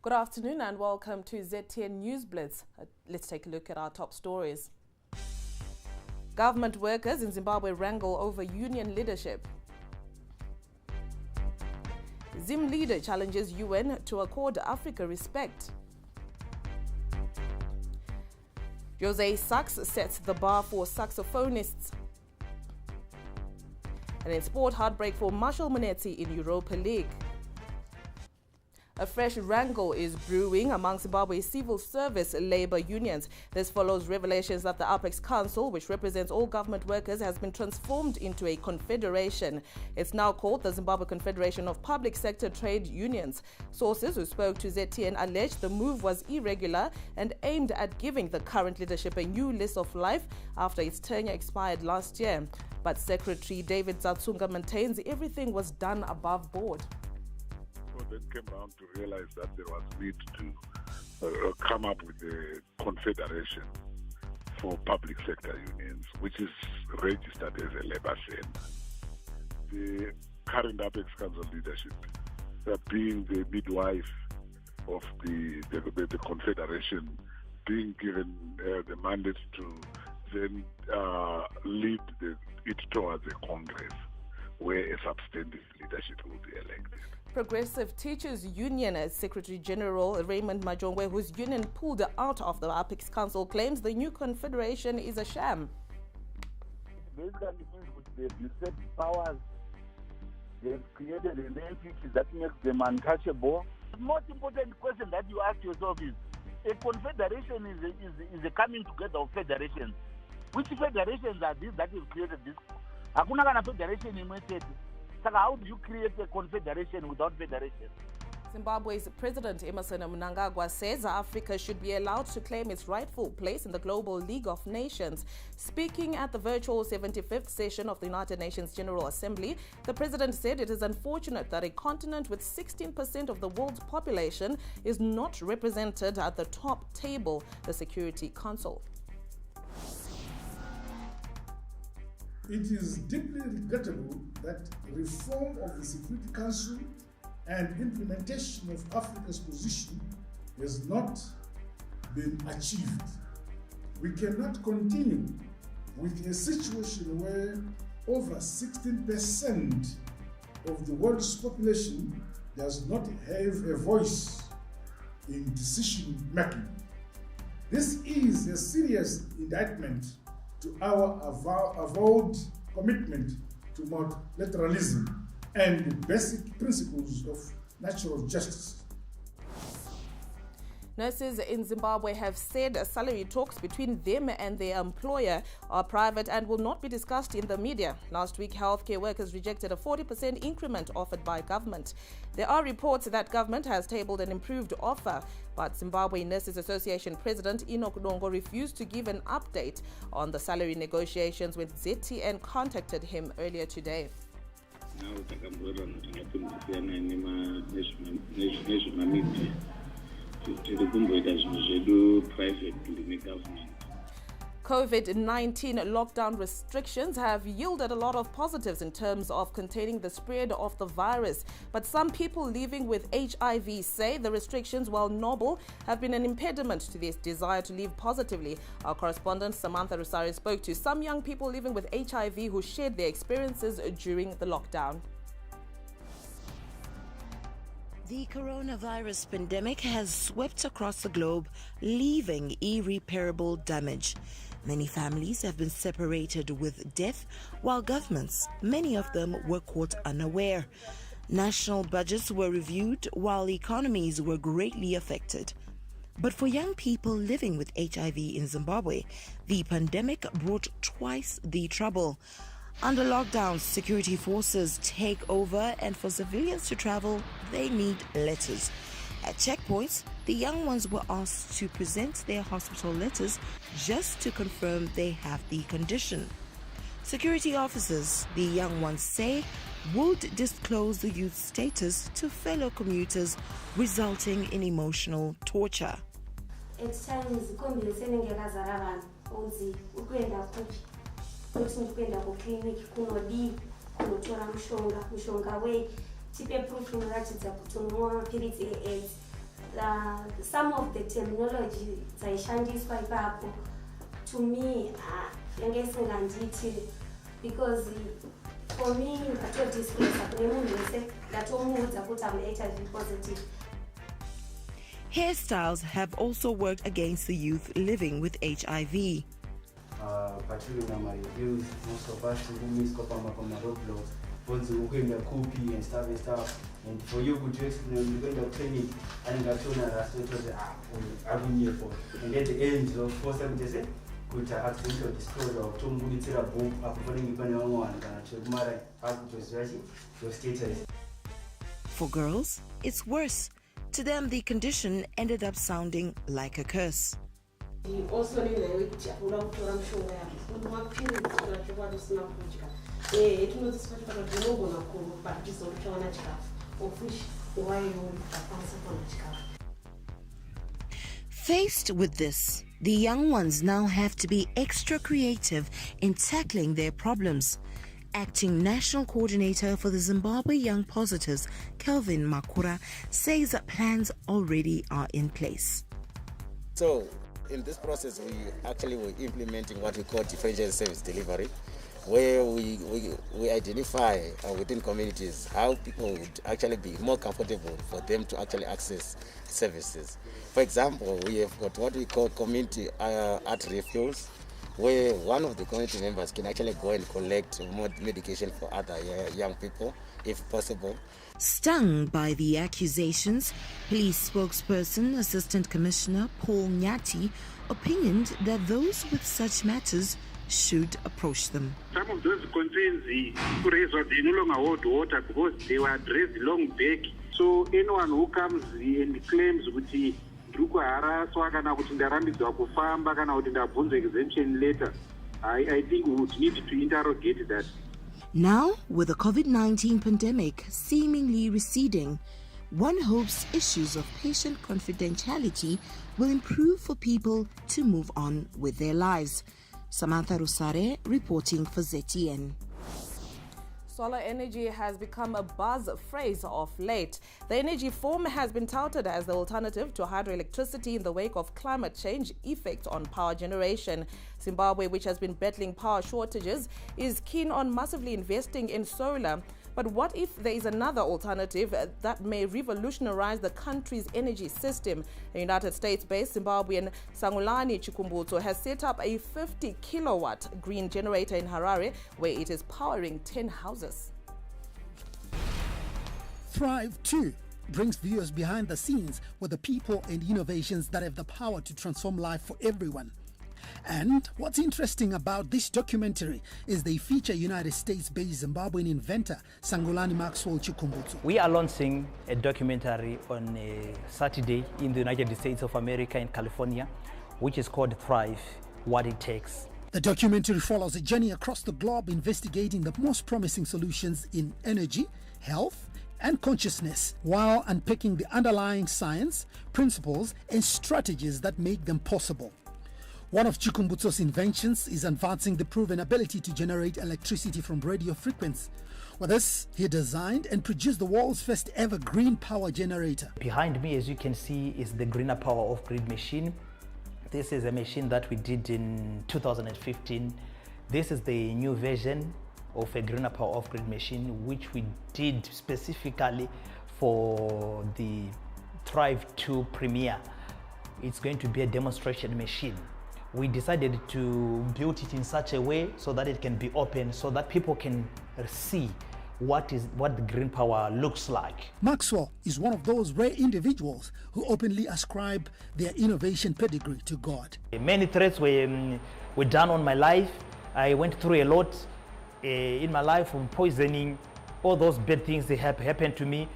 Good afternoon and welcome to ZTN NewsBlitz. Let's take a look at our top stories. Government workers in Zimbabwe wrangle over union leadership. Zim leader challenges UN to accord Africa respect. Jose Sax sets the bar for saxophonists. And in sport, heartbreak for Marshall Munetsi in Europa League. A fresh wrangle is brewing among Zimbabwe's civil service labor unions. This follows revelations that the Apex Council, which represents all government workers, has been transformed into a confederation. It's now called the Zimbabwe Confederation of Public Sector Trade Unions. Sources who spoke to ZTN alleged the move was irregular and aimed at giving the current leadership a new lease of life after its tenure expired last year. But Secretary David Zatsunga maintains everything was done above board. Then came around to realize that there was need to come up with a confederation for public sector unions, which is registered as a labor center. The current Apex Council leadership, being the midwife of the confederation, being given the mandate to then lead it towards a congress where a substantive leadership will be elected. Progressive Teachers Union Secretary General Raymond Majongwe, whose union pulled out of the Apex Council, claims the new confederation is a sham. Basically, they've usurped powers. They've created an entity that makes them untouchable. The most important question that you ask yourself is, a confederation is a coming together of federations. Which federations are these that have created this? Hakuna kana federation imwe chete. Saka how do you create a confederation without federation? Zimbabwe's President Emmerson Mnangagwa says Africa should be allowed to claim its rightful place in the Global League of Nations. Speaking at the virtual 75th session of the United Nations General Assembly, the president said it is unfortunate that a continent with 16% of the world's population is not represented at the top table, the Security Council. It is deeply regrettable that reform of the Security Council and implementation of Africa's position has not been achieved. We cannot continue with a situation where over 16% of the world's population does not have a voice in decision making. This is a serious indictment to our avowed commitment to multilateralism and basic principles of natural justice. Nurses in Zimbabwe have said salary talks between them and their employer are private and will not be discussed in the media. Last week, healthcare workers rejected a 40% increment offered by government. There are reports that government has tabled an improved offer, but Zimbabwe Nurses Association President Enoch Dongo refused to give an update on the salary negotiations when ZTN contacted him earlier today. COVID-19 lockdown restrictions have yielded a lot of positives in terms of containing the spread of the virus. But some people living with HIV say the restrictions, while noble, have been an impediment to their desire to live positively. Our correspondent Samantha Rusari spoke to some young people living with HIV who shared their experiences during the lockdown. The coronavirus pandemic has swept across the globe, leaving irreparable damage. Many families have been separated with death, while governments, many of them, were caught unaware. National budgets were reviewed, while economies were greatly affected. But for young people living with HIV in Zimbabwe, the pandemic brought twice the trouble. Under lockdowns, security forces take over, and for civilians to travel, they need letters. At checkpoints, the young ones were asked to present their hospital letters just to confirm they have the condition. Security officers, the young ones say, would disclose the youth's status to fellow commuters, resulting in emotional torture. At times, kuti ndikuenda kuclinic kunodii kunotora mushonga wei tipe proof inoratidza kuti unomwa mapiritsi eAIDS some of the terminology dzaishandiswa ipapo to me because for me ngatodisclose kune munhu wese ndatomuudza kuti I'm HIV positive. Hairstyles have also worked against the youth living with HIV. Particularly in my reviews, most of us who miss my roadblocks, once you go in the copy and stuff. And for you to explain, you go in the clinic and got shown a I've been here for. And at the end, of course, I'm just saying, could accidentally destroy or to move it a book, according to one, and For girls, it's worse. To them, the condition ended up sounding like a curse. Also, Faced with this, the young ones now have to be extra creative in tackling their problems. Acting National Coordinator for the Zimbabwe Young Positives, Kelvin Makura, says that plans already are in place. So, in this process, we actually were implementing what we call differentiated service delivery, where we identify within communities how people would actually be more comfortable for them to actually access services. For example, we have got what we call community art refills, where one of the community members can actually go and collect more medication for other young people, if possible. Stung by the accusations, police spokesperson, Assistant Commissioner Paul Nyati, opinioned that those with such matters should approach them. Some of those concerns they no longer hold water because they were addressed long back. So anyone who comes and claims kuti ndikuharaswa kana kuti ndarambidzwa kufamba kana kuti ndabvunzwa exemption letter, I think we would need to interrogate that. Now, with the COVID-19 pandemic seemingly receding, one hopes issues of patient confidentiality will improve for people to move on with their lives. Samantha Rusare reporting for ZTN. Solar energy has become a buzz phrase of late. The energy form has been touted as the alternative to hydroelectricity in the wake of climate change effects on power generation. Zimbabwe, which has been battling power shortages, is keen on massively investing in solar. But what if there is another alternative that may revolutionize the country's energy system? The United States-based Zimbabwean Sangulani Chikumbuzo has set up a 50-kilowatt green generator in Harare, where it is powering 10 houses. Thrive 2 brings viewers behind the scenes with the people and innovations that have the power to transform life for everyone. And what's interesting about this documentary is they feature United States-based Zimbabwean inventor Sangulani Maxwell Chikumbuzo. We are launching a documentary on a Saturday in the United States of America in California, which is called Thrive, What It Takes. The documentary follows a journey across the globe investigating the most promising solutions in energy, health, and consciousness, while unpicking the underlying science, principles, and strategies that make them possible. One of Chikumbuzo's inventions is advancing the proven ability to generate electricity from radio frequency. With this, he designed and produced the world's first ever green power generator. Behind me, as you can see, is the Greener Power off-grid machine. This is a machine that we did in 2015. This is the new version of a Greener Power off-grid machine, which we did specifically for the Thrive 2 premiere. It's going to be a demonstration machine. We decided to build it in such a way so that it can be open, so that people can see what the green power looks like. Maxwell is one of those rare individuals who openly ascribe their innovation pedigree to God. Many threats were done on my life. I went through a lot in my life, from poisoning, all those bad things that happened to me,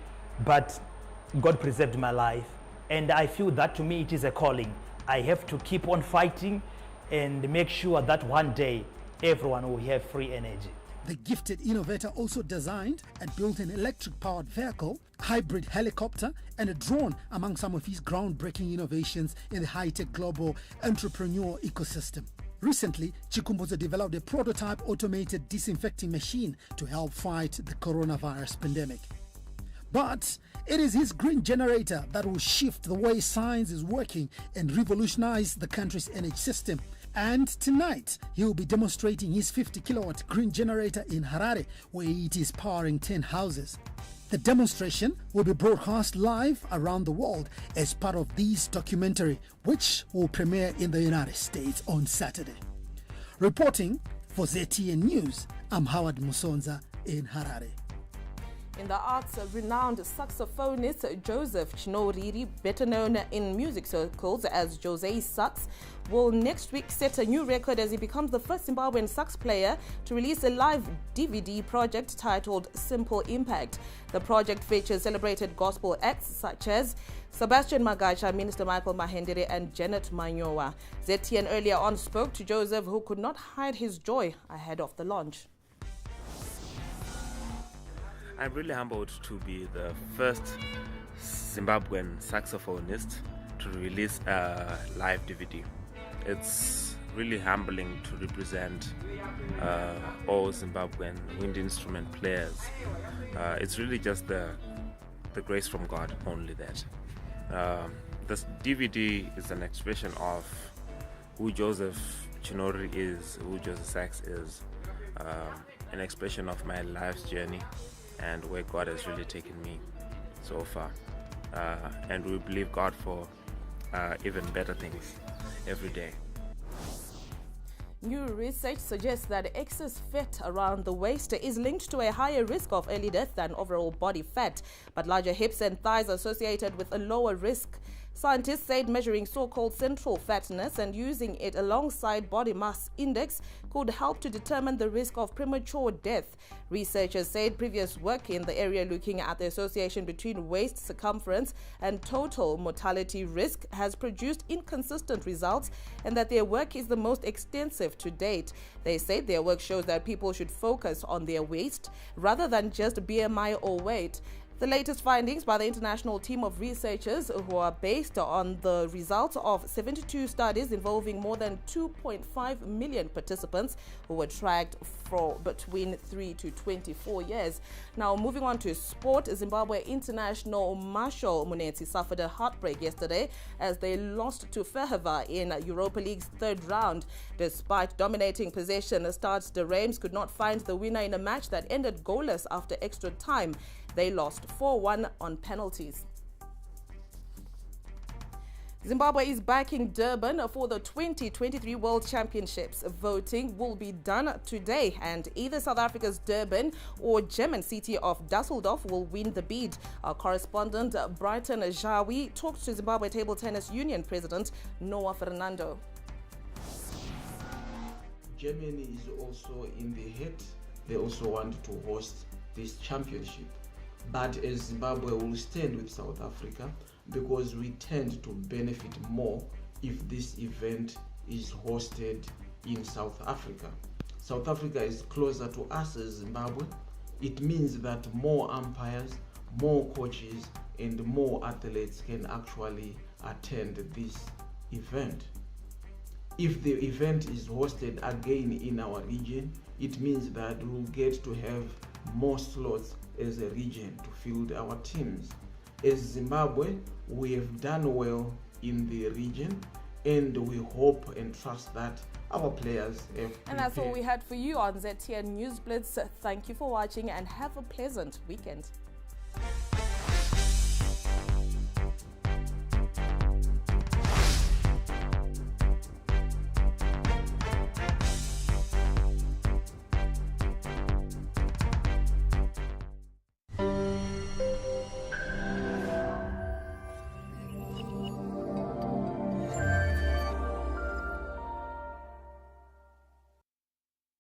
but God preserved my life. And I feel that to me it is a calling. I have to keep on fighting and make sure that one day everyone will have free energy. The gifted innovator also designed and built an electric-powered vehicle, hybrid helicopter, and a drone among some of his groundbreaking innovations in the high-tech global entrepreneur ecosystem. Recently, Chikumbuzo developed a prototype automated disinfecting machine to help fight the coronavirus pandemic. But it is his green generator that will shift the way science is working and revolutionize the country's energy system. And tonight, he will be demonstrating his 50-kilowatt green generator in Harare, where it is powering 10 houses. The demonstration will be broadcast live around the world as part of this documentary, which will premiere in the United States on Saturday. Reporting for ZTN News, I'm Howard Musonza in Harare. In the arts, renowned saxophonist Joseph Chinoriri, better known in music circles as Jose Sax, will next week set a new record as he becomes the first Zimbabwean sax player to release a live DVD project titled Simple Impact. The project features celebrated gospel acts such as Sebastian Magacha, Minister Michael Mahendere and Janet Manyowa. ZTN earlier on spoke to Joseph, who could not hide his joy ahead of the launch. I'm really humbled to be the first Zimbabwean saxophonist to release a live DVD. It's really humbling to represent all Zimbabwean wind instrument players. It's really just the grace from God, only that. This DVD is an expression of who Joseph Chinoriri is, who Joseph Sax is, an expression of my life's journey and where God has really taken me so far. And we believe God for even better things every day. New research suggests that excess fat around the waist is linked to a higher risk of early death than overall body fat, but larger hips and thighs are associated with a lower risk. Scientists said measuring so-called central fatness and using it alongside body mass index could help to determine the risk of premature death. Researchers said previous work in the area looking at the association between waist circumference and total mortality risk has produced inconsistent results, and that their work is the most extensive to date. They said their work shows that people should focus on their waist rather than just BMI or weight. The latest findings by the international team of researchers, who are based on the results of 72 studies involving more than 2.5 million participants who were tracked for between 3 to 24 years. Now, moving on to sport, Zimbabwe international Marshall Munetsi suffered a heartbreak yesterday as they lost to Fehova in Europa League's third round. Despite dominating possession, Stade de Reims could not find the winner in a match that ended goalless after extra time. They lost 4-1 on penalties. Zimbabwe is backing Durban for the 2023 World Championships. Voting will be done today, and either South Africa's Durban or German city of Dusseldorf will win the bid. Our correspondent Brighton Jawi talked to Zimbabwe Table Tennis Union President Noah Fernando. Germany is also in the hit. They also want to host this championship. But as Zimbabwe will stand with South Africa because we tend to benefit more if this event is hosted in South Africa. South Africa is closer to us as Zimbabwe. It means that more umpires, more coaches, and more athletes can actually attend this event. If the event is hosted again in our region, it means that we'll get to have more slots as a region to field our teams. As Zimbabwe, we have done well in the region, and we hope and trust that our players have prepared. And that's all we had for you on ZTN NewsBlitz. Thank you for watching and have a pleasant weekend.